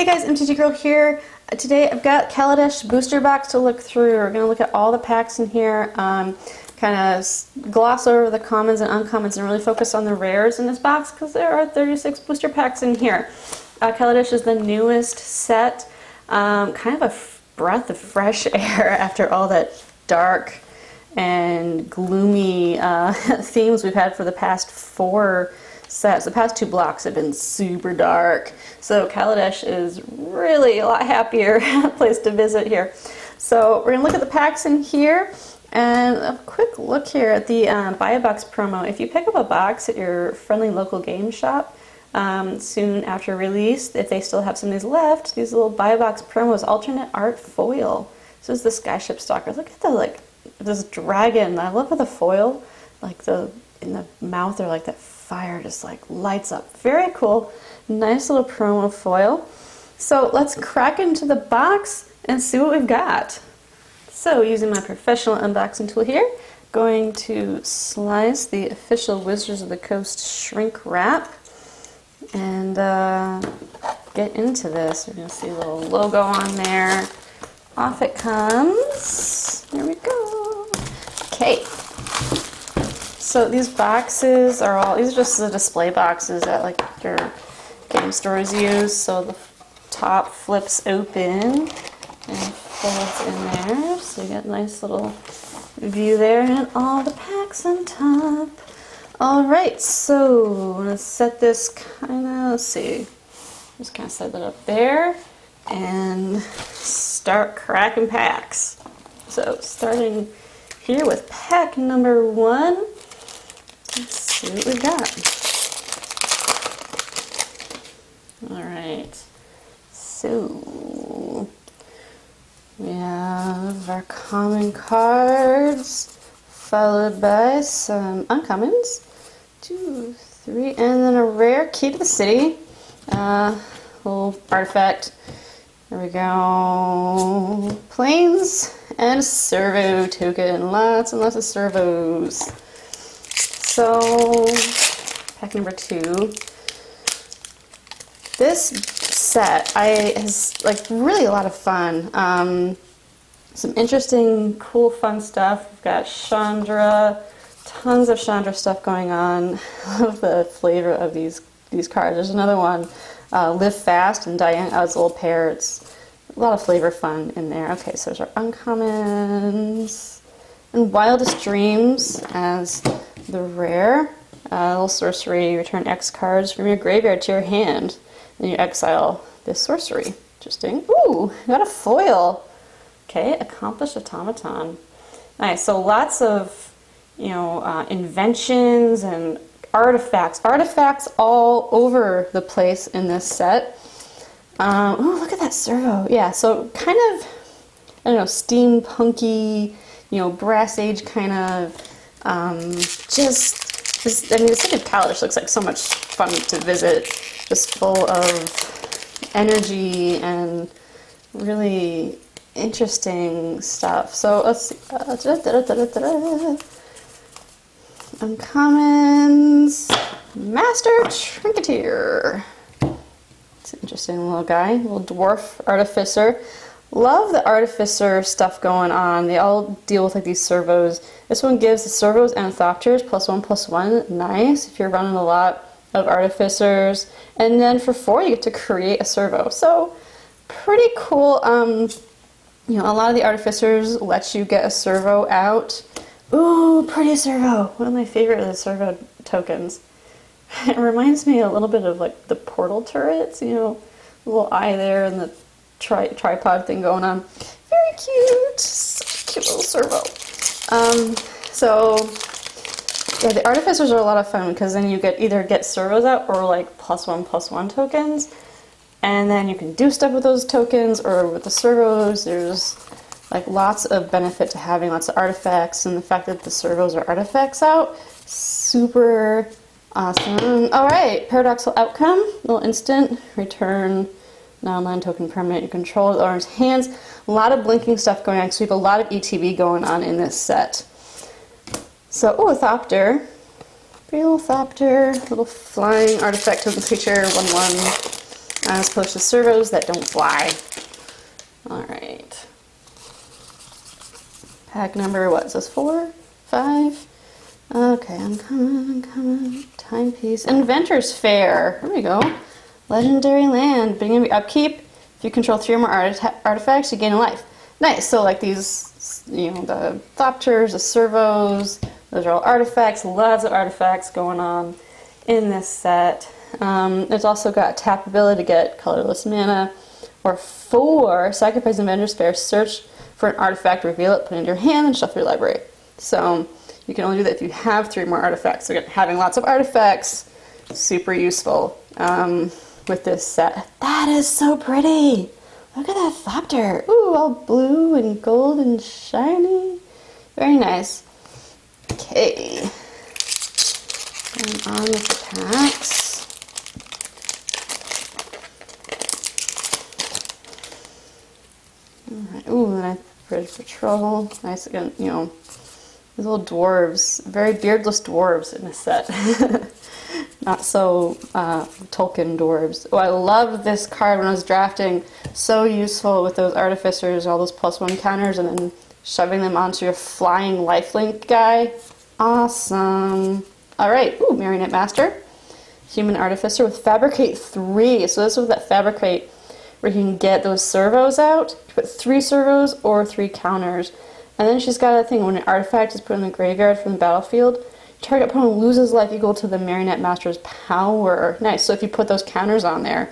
Hey guys, MTGirl here. Today I've got Kaladesh booster box to look through. We're going to look at all the packs in here, kind of gloss over the commons and uncommons and really focus on the rares in this box because there are 36 booster packs in here. Kaladesh is the newest set, kind of a breath of fresh air after all that dark and gloomy themes we've had for the past 4 sets. The past 2 blocks have been super dark, so Kaladesh is really a lot happier place to visit here. So we're gonna look at the packs in here and a quick look here at the buy a box promo. If you pick up a box at your friendly local game shop soon after release, if they still have some of these left, these little buy a box promos, alternate art foil. This is the Skyship Stalker. Look at the this dragon. I love how the foil, in the mouth, they're like that fire just lights up. Very cool. Nice little promo foil. So let's crack into the box and see what we've got. So using my professional unboxing tool here, going to slice the official Wizards of the Coast shrink wrap and get into this. You're going to see a little logo on there. Off it comes. There we go. Okay. So these boxes are these are just the display boxes that your game stores use. So the top flips open and folds in there. So you get a nice little view there and all the packs on top. Alright, so I'm going to set this let's see, just kind of set that up there and start cracking packs. So starting here with pack number 1. Let's see what we got. Alright, so we have our common cards, followed by some uncommons. 2, 3, and then a rare Key to the City. Little artifact. There we go. Planes and a servo token. Lots and lots of servos. So, pack number 2. This set is really a lot of fun. Some interesting, cool, fun stuff. We've got Chandra, tons of Chandra stuff going on. I love the flavor of these cards. There's another one, Live Fast, and Diane as a little pair. It's a lot of flavor fun in there. Okay, so there's our uncommons. And Wildest Dreams as the rare. Little sorcery, return X cards from your graveyard to your hand. And you exile this sorcery. Interesting. Ooh, got a foil. Okay, Accomplished Automaton. Nice, so lots of, inventions and artifacts. Artifacts all over the place in this set. Oh, look at that servo. Yeah, so kind of, I don't know, steampunky, brass age kind of, the city of Kaladesh looks like so much fun to visit. Just full of energy and really interesting stuff. So let's see. Uncommons. Master Trinketeer. It's an interesting little guy. Little dwarf artificer. Love the artificer stuff going on. They all deal with these servos. This one gives the servos and thopters +1/+1. Nice if you're running a lot of artificers. And then for 4 you get to create a servo. So pretty cool. A lot of the artificers let you get a servo out. Ooh, pretty servo. One of my favorite of the servo tokens. It reminds me a little bit of the portal turrets, little eye there and the tripod thing going on. Very cute. Such a cute little servo. Yeah, the artificers are a lot of fun because then you either get servos out or +1/+1 tokens. And then you can do stuff with those tokens or with the servos. There's lots of benefit to having lots of artifacts, and the fact that the servos are artifacts out, super awesome. Alright, Paradoxical Outcome, little instant, return non-land token permanent you control with owner's hands. A lot of blinking stuff going on, so we have a lot of ETB going on in this set. So, a Thopter. Pretty little Thopter, little flying artifact token creature, 1/1. as opposed to servos that don't fly. All right. Pack number, what is this, 4, 5? Okay, I'm coming. Timepiece. Inventor's Fair. Here we go. Legendary land. Beginning of your upkeep. If you control 3 or more artifacts, you gain a life. Nice. So like these, you know, the Thopters, the servos, those are all artifacts. Lots of artifacts going on in this set. It's also got a tap ability to get colorless mana, or 4, sacrifice Inventor's Fair, search for an artifact, reveal it, put it in your hand, and shuffle your library. So you can only do that if you have 3 more artifacts. So having lots of artifacts, super useful with this set. That is so pretty. Look at that Thopter. Ooh, all blue and gold and shiny. Very nice. Okay. Going on with the packs. Alright, ooh, and I Bridge Patrol. Nice again, you know, these little dwarves, very beardless dwarves in this set. Not so Tolkien dwarves. Oh, I love this card when I was drafting. So useful with those artificers, all those +1 counters, and then shoving them onto your flying lifelink guy. Awesome. Alright, ooh, Marionette Master. Human Artificer with Fabricate 3. So this was that Fabricate where you can get those servos out. You put 3 servos or 3 counters. And then she's got a thing, when an artifact is put in the graveyard from the battlefield, target opponent loses life equal to the Marionette Master's power. Nice, so if you put those counters on there,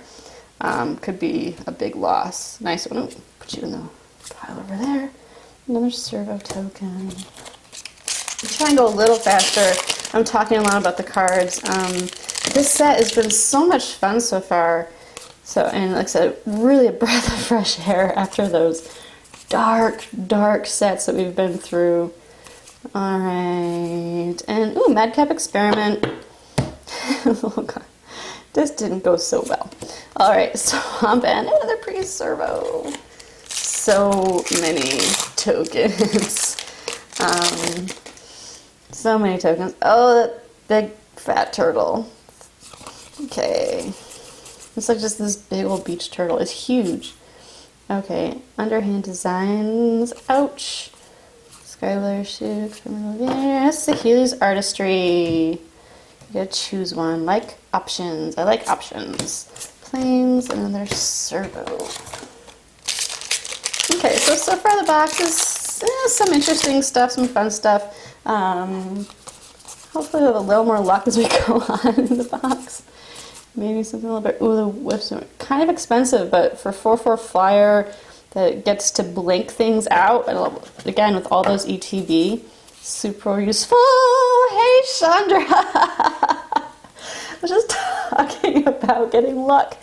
could be a big loss. Nice, I'm gonna put you in the pile over there. Another servo token. I'm trying to go a little faster. I'm talking a lot about the cards. This set has been so much fun so far. So, and like I said, really a breath of fresh air after those dark, dark sets that we've been through. Alright, and ooh, Madcap Experiment. Oh god, this didn't go so well. Alright, Swamp and another pre-servo. So many tokens. So many tokens. Oh, that big fat turtle. Okay. It's like just this big old beach turtle. It's huge. Okay, Underhand Designs. Ouch. Skylar Shook from Yes, Healy's Artistry. You gotta choose one. Like options. I like options. Planes, and then there's servo. Okay, so far the box is some interesting stuff, some fun stuff. Hopefully we'll have a little more luck as we go on in the box. Maybe something a little bit, ooh, the whips are kind of expensive, but for 4/4 flyer that gets to blink things out, and again with all those ETB, super useful. Hey Chandra! I was just talking about getting luck.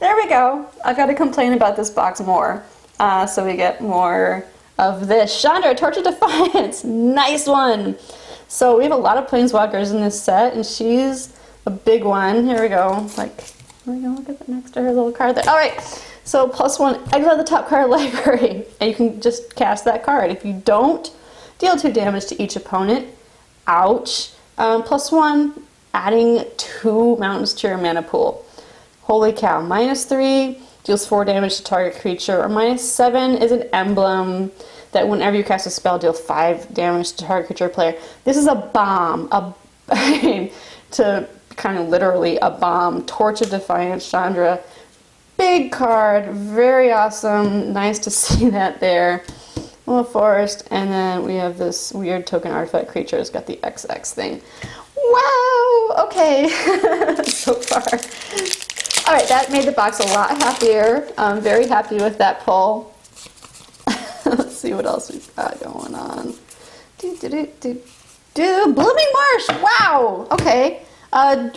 There we go. I've got to complain about this box more, so we get more of this. Chandra, Torch of Defiance, nice one. So we have a lot of Planeswalkers in this set, and she's a big one. Here we go. Like, here we go. Look at that next to her little card there. All right. So +1, exile the top card library, and you can just cast that card. If you don't, deal 2 damage to each opponent. Ouch. +1, adding 2 mountains to your mana pool. Holy cow. -3 deals 4 damage to target creature, or -7 is an emblem that whenever you cast a spell, deal 5 damage to target creature player. This is a bomb. To kind of literally a bomb. Torch of Defiance, Chandra. Big card, very awesome. Nice to see that there. Little Forest, and then we have this weird token artifact creature. It's got the XX thing. Wow! Okay, so far. All right, that made the box a lot happier. I'm very happy with that pull. Let's see what else we've got going on. Blooming Marsh! Wow! Okay.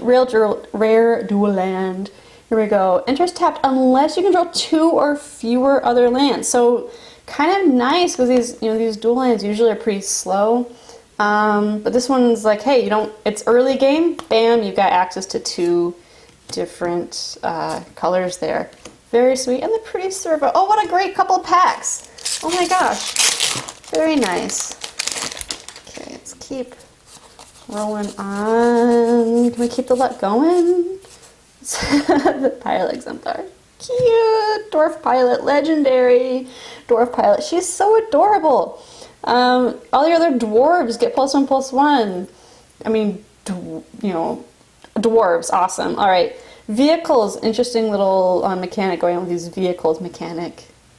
Rare dual land. Here we go. Enters tapped unless you control 2 or fewer other lands. So kind of nice because these dual lands usually are pretty slow. But this one's like, hey, it's early game, bam, you've got access to 2 different colors there. Very sweet. And the pretty servo. Oh, what a great couple packs. Oh my gosh. Very nice. Okay, let's keep rolling on. Can we keep the luck going? The pilot exemplar. Cute! Dwarf pilot, legendary dwarf pilot. She's so adorable. All the other dwarves get +1/+1. I mean, dwarves, awesome. All right, vehicles, interesting little mechanic going on with these vehicles.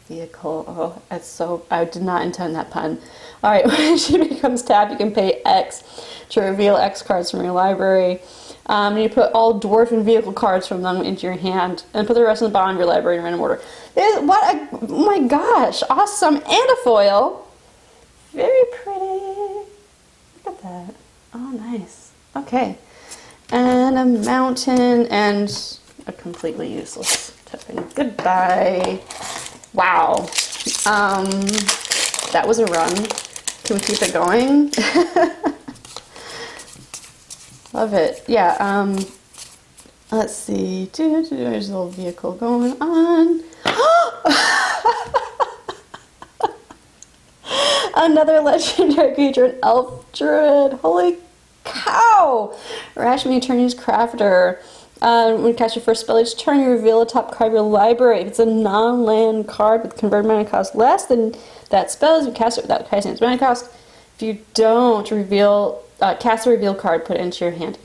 Vehicle, oh, that's so, I did not intend that pun. All right, when she becomes tapped, you can pay X to reveal X cards from your library. You put all dwarf and vehicle cards from them into your hand and put the rest in the bottom of your library in random order. Oh my gosh, awesome, and a foil. Very pretty. Look at that. Oh, nice. Okay. And a mountain and a completely useless token. Goodbye. Wow. That was a run. Can we keep it going? Love it. Yeah, let's see. There's a little vehicle going on. Another legendary creature, an elf druid. Holy cow! Rashmi Attorney's Crafter. When you cast your first spell each turn, you reveal a top card of your library. If it's a non-land card with converted mana cost less than that spell, you cast it without casting its mana cost. If you don't, cast a reveal card, put it into your hand.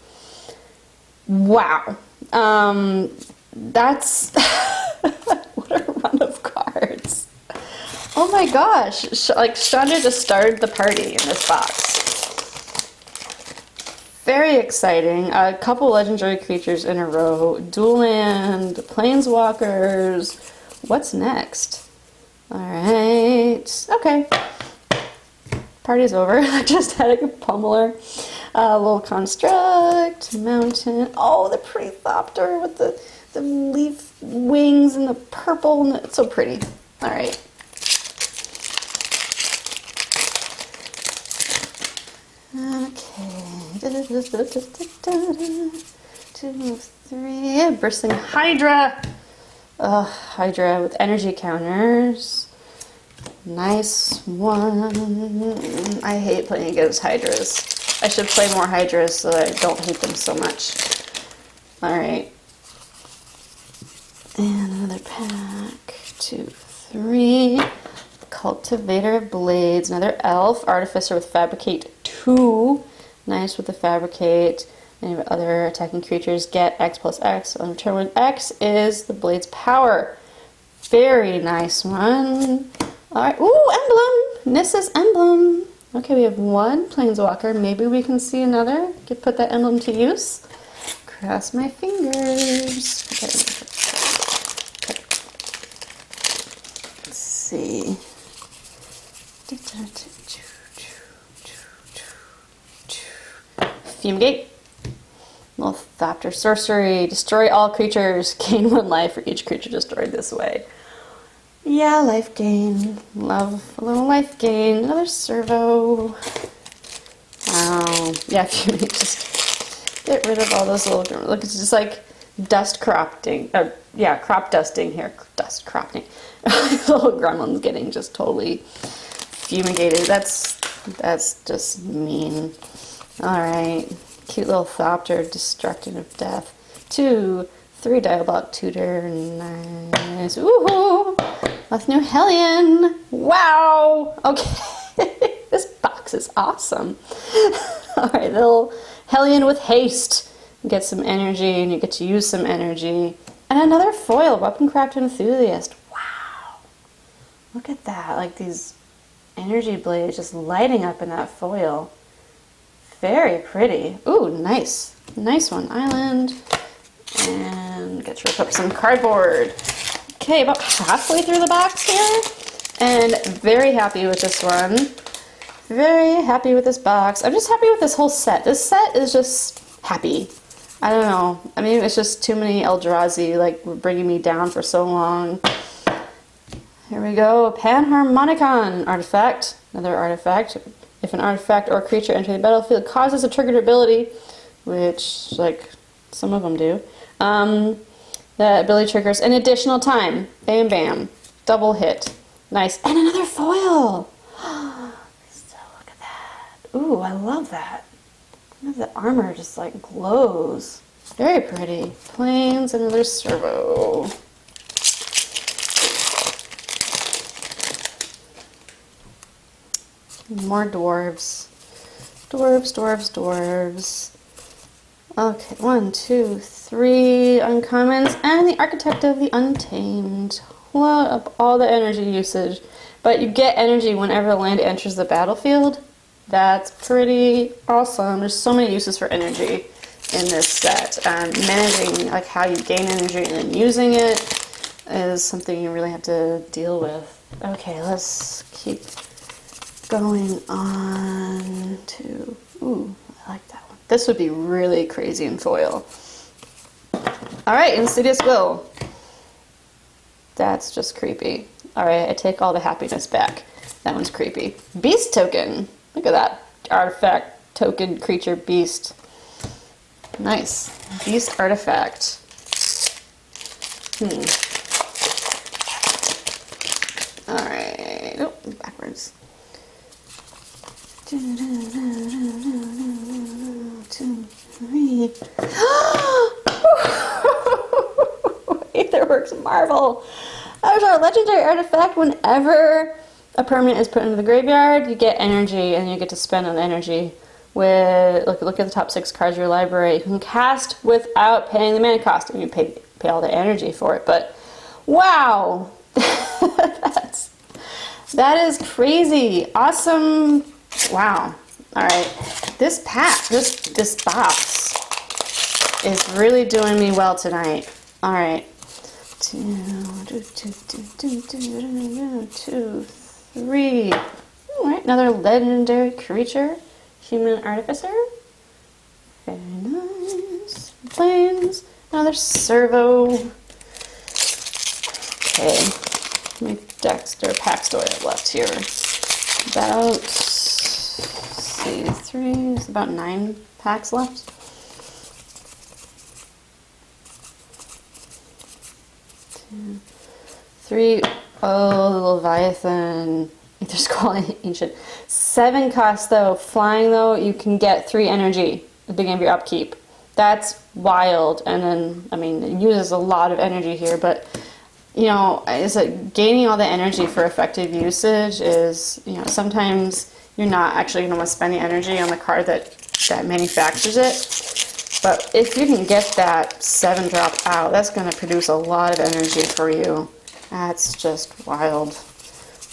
Wow. That's what a run of cards. Oh my gosh. Like, Chandra just started the party in this box. Very exciting. A couple legendary creatures in a row. Dual land, planeswalkers. What's next? Alright. Okay. Party's over. I just had a pummeler. A little construct. Mountain. Oh, the pretty Thopter with the leaf wings and the purple. It's so pretty. Alright. Okay. 2, 3. Bristling Hydra. Hydra with energy counters. Nice one. I hate playing against Hydras. I should play more Hydras so that I don't hate them so much. Alright. And another pack. 2, 3. Cultivator of Blades. Another elf. Artificer with Fabricate 2. Nice with the Fabricate. Any other attacking creatures get X+X. On return when X is the Blade's power. Very nice one. Alright. Ooh, emblem! Nissa's emblem. Okay, we have one planeswalker. Maybe we can see another. Could put that emblem to use. Cross my fingers. Okay. Let's see. Fumigate. Little Thopter sorcery. Destroy all creatures. Gain 1 life for each creature destroyed this way. Yeah, life gain. Love a little life gain. Another servo. Wow. Yeah, Fumigate. Just get rid of all those little... Look, it's just like dust cropping. Yeah, crop dusting here. Dust cropping. Little gremlins getting just totally fumigated. That's just mean. Alright. Cute little Thopter, Destructive of Death. 2, 3 Diabolic Tutor. Nice. Ooh! That's new Hellion. Wow! Okay. This box is awesome. Alright, little Hellion with haste. You get some energy and you get to use some energy. And another foil, Weaponcraft Enthusiast. Wow. Look at that. Like these energy blades just lighting up in that foil. Very pretty. Ooh, nice. Nice one. Island. And get to rip up some cardboard. Okay, about halfway through the box here. And very happy with this one. Very happy with this box. I'm just happy with this whole set. This set is just happy. I don't know. I mean, it's just too many Eldrazi, like, bringing me down for so long. Here we go. Panharmonicon artifact. Another artifact. If an artifact or creature entering the battlefield causes a triggered ability, which, like, some of them do, the ability triggers an additional time. Bam, bam. Double hit. Nice. And another foil! So look at that. Ooh, I love that. The armor just, like, glows. Very pretty. Plains, another servo. More dwarves. Dwarves, dwarves, dwarves. Okay, 1, 2, 3 uncommons, and the Architect of the Untamed. Load up all the energy usage. But you get energy whenever land enters the battlefield. That's pretty awesome. There's so many uses for energy in this set. Managing like how you gain energy and then using it is something you really have to deal with. Okay, let's keep going on to, ooh, I like that one. This would be really crazy in foil. All right, Insidious Will. That's just creepy. All right, I take all the happiness back. That one's creepy. Beast token. Look at that. Artifact token creature beast. Nice. Beast artifact. All right. Oh, backwards. 2, 3. Aetherworks Marvel. There's our legendary artifact. Whenever a permanent is put into the graveyard, you get energy, and you get to spend on energy. With look at the top 6 cards of your library. You can cast without paying the mana cost, and you pay all the energy for it. But wow, that is crazy, awesome. Wow. All right, this pack, this box is really doing me well tonight. All right. 2, 3. All right, another legendary creature, human artificer. Very nice. Plains, another servo. Okay, how many decks or packs do I have left here? About, let's see, 3. It's about 9 packs left. 2, 3. Oh, the Leviathan. There's calling ancient. 7 costs though. Flying though, you can get 3 energy at the beginning of your upkeep. That's wild. And then, I mean, it uses a lot of energy here, but you know, is it gaining all the energy for effective usage is, you know, sometimes you're not actually going to want to spend the energy on the card that manufactures it. But if you can get that 7 drop out, that's going to produce a lot of energy for you. That's just wild.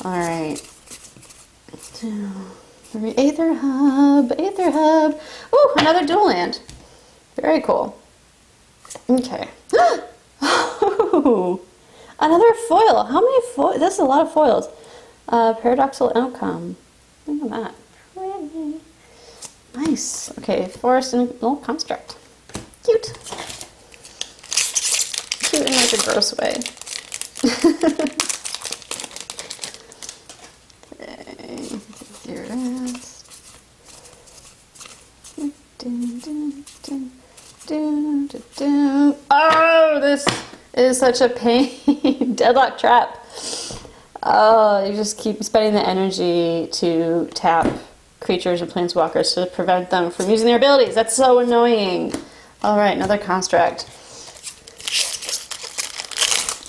All right. 2, 3. Aether Hub. Aether Hub. Oh, another dual land. Very cool. Okay. Oh, another foil. How many foils? This is a lot of foils. Paradoxical Outcome. Look at that. Pretty. Nice. Okay, Forest and little construct. Cute. Cute in like a gross way. Okay, here it is. Oh, this is such a pain. Deadlock Trap. Oh, you just keep spending the energy to tap creatures and planeswalkers to prevent them from using their abilities. That's so annoying. All right, another construct.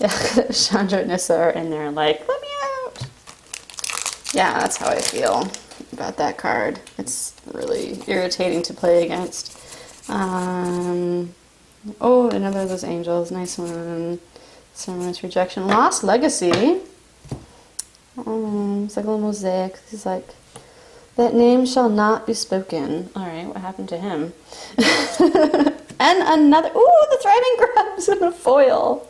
Yeah, Chandra and Nissa are in there like, let me out. Yeah, that's how I feel about that card. It's really irritating to play against. Oh, another of those angels. Nice one. Ceremonious Rejection. Lost Legacy. It's like a little mosaic. He's like, that name shall not be spoken. Alright, what happened to him? And another, ooh, the Thriving Grubs in a foil.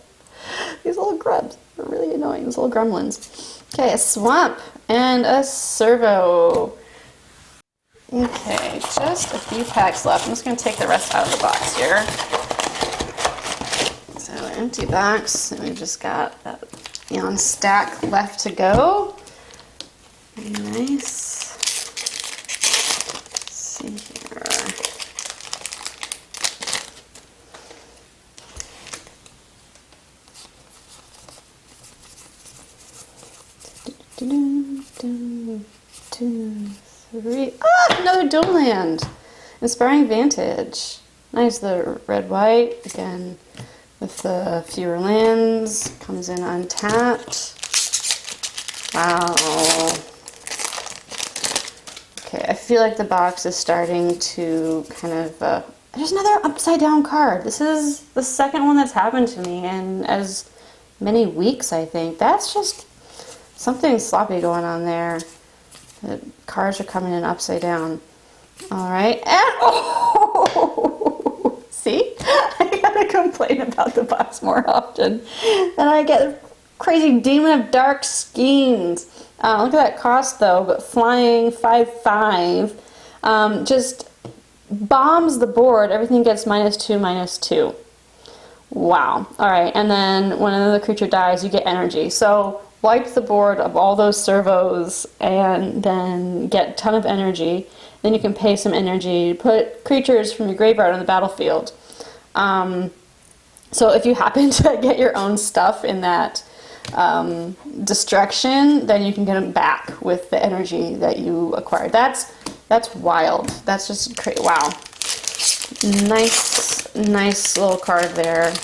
These little grubs are really annoying, these little gremlins. Okay, a Swamp and a Servo. Okay, just a few packs left. I'm just going to take the rest out of the box here. So, empty box, and we've just got that Eon stack left to go. Nice. Let's see here. Two, 3. Ah, another dual land. Inspiring Vantage. Nice, the red-white, again, with the fewer lands, comes in untapped. Wow. Okay, I feel like the box is starting to kind of, there's another upside down card. This is the second one that's happened to me in as many weeks, I think. That's just something sloppy going on there. The cards are coming in upside down. All right, and oh, see, I gotta complain about the box more often. Then I get crazy Demon of Dark Schemes. Look at that cost though, but flying 5/5 just bombs the board. Everything gets -2/-2. Wow. All right, and then when another creature dies, you get energy. So wipe the board of all those servos and then get a ton of energy. Then you can pay some energy to put creatures from your graveyard on the battlefield. So if you happen to get your own stuff in that destruction, then you can get them back with the energy that you acquired. That's wild. That's just crazy. Wow. Nice little card there.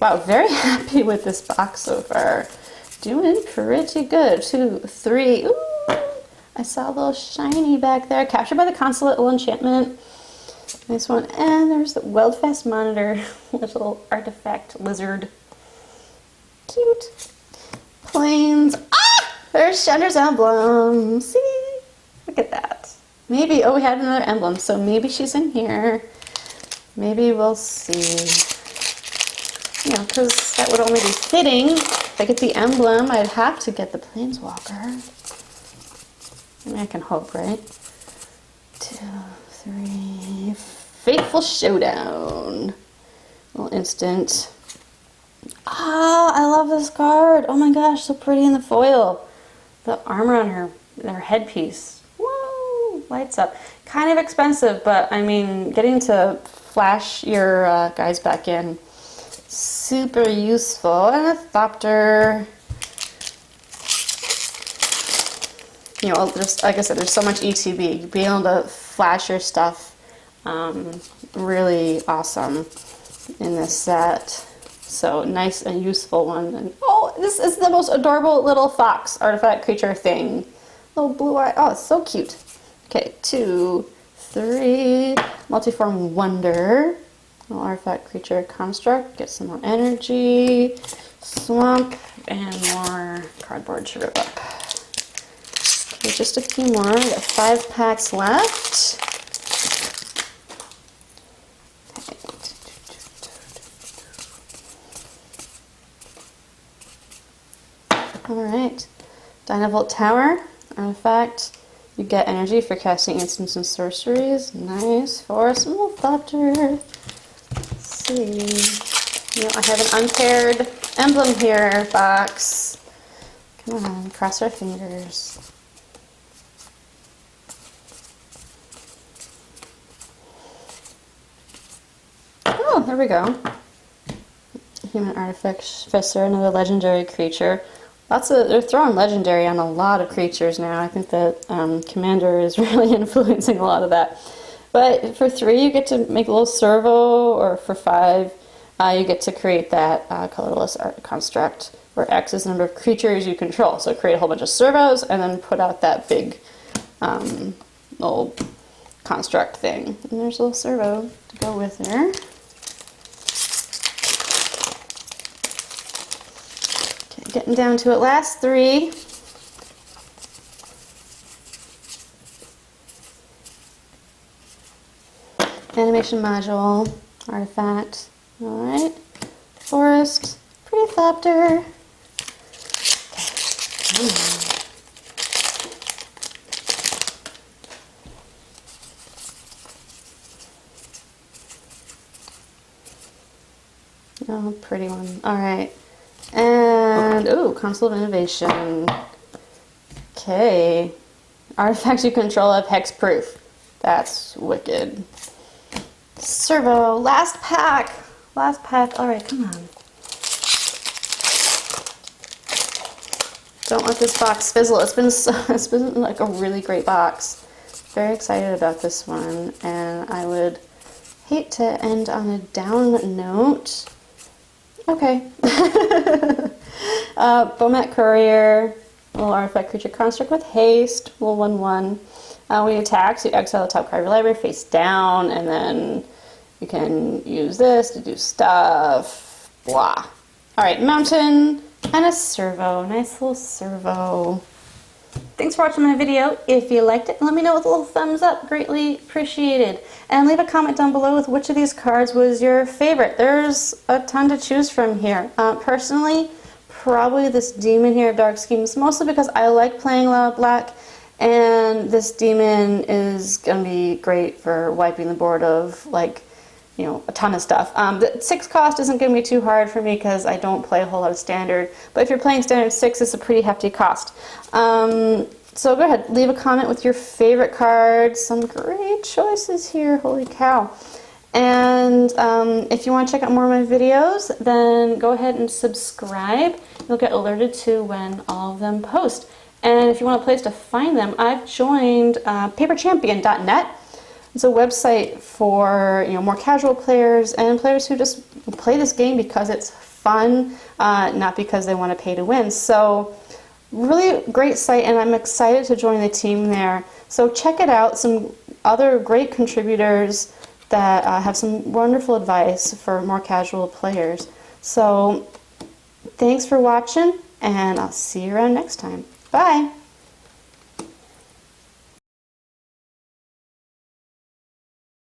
Wow, very happy with this box so far. Doing pretty good. 2, 3. Ooh, I saw a little shiny back there. Captured by the Consulate, little enchantment. Nice one. And there's the Weldfast Monitor, little artifact lizard. Cute. Planes. Ah! There's Chandra's Emblem. See? Look at that. Maybe, oh, we had another emblem, so maybe she's in here. Maybe we'll see. You know, because that would only be fitting. If I get the emblem, I'd have to get the Planeswalker. I mean, I can hope, right? 2, 3. Fateful Showdown. Little instant. Ah, I love this card. Oh my gosh, so pretty in the foil. The armor on her headpiece. Whoa, lights up. Kind of expensive, but I mean, getting to flash your guys back in. Super useful. And a Thopter. You know, just like I said, there's so much ETB. Being able to flash your stuff, really awesome in this set. So nice and useful one. And oh, this is the most adorable little fox artifact creature thing. Little blue eye. Oh, it's so cute. Okay, 2, 3. Multiform Wonder. Little artifact creature construct. Get some more energy. Swamp. And more cardboard to rip up. Okay, just a few more. We got 5 packs left. Alright, Dynavolt Tower, artifact. You get energy for casting instants and sorceries. Nice. Forest Thopter. Let's see. You know, I have an unpaired emblem here, box. Come on, cross our fingers. Oh, there we go. Human Artificer, another legendary creature. They're throwing legendary on a lot of creatures now. I think that Commander is really influencing a lot of that. But for 3, you get to make a little servo, or for 5, you get to create that colorless art construct, where X is the number of creatures you control. So create a whole bunch of servos, and then put out that big little construct thing. And there's a little servo to go with there. Getting down to it, last 3. Animation module, artifact. Alright. Forest, pretty Thopter. Oh, pretty one. Alright. And, ooh, Console of Innovation. Okay. Artifacts you control have hexproof. That's wicked. Servo, last pack. Last pack. Alright, come on. Don't let this box fizzle. It's been like a really great box. Very excited about this one, and I would hate to end on a down note. Okay. Bomat Courier, little artifact creature construct with haste, little 1/1. When you attack, so you exile the top card of your library face down, and then you can use this to do stuff. Blah. Alright, mountain and a servo. Nice little servo. Thanks for watching my video. If you liked it, let me know with a little thumbs up. Greatly appreciated. And leave a comment down below with which of these cards was your favorite. There's a ton to choose from here. Personally, probably this demon here, Dark Schemes, mostly because I like playing a lot of black, and this demon is going to be great for wiping the board of, like, you know, a ton of stuff. The 6 cost isn't going to be too hard for me because I don't play a whole lot of standard, but if you're playing standard 6, it's a pretty hefty cost. So go ahead, leave a comment with your favorite cards. Some great choices here, holy cow. And if you want to check out more of my videos, then go ahead and subscribe. You'll get alerted to when all of them post. And if you want a place to find them, I've joined paperchampion.net. It's a website for, you know, more casual players and players who just play this game because it's fun, not because they want to pay to win. So really great site, and I'm excited to join the team there. So check it out. Some other great contributors that have some wonderful advice for more casual players. So thanks for watching, and I'll see you around next time. Bye!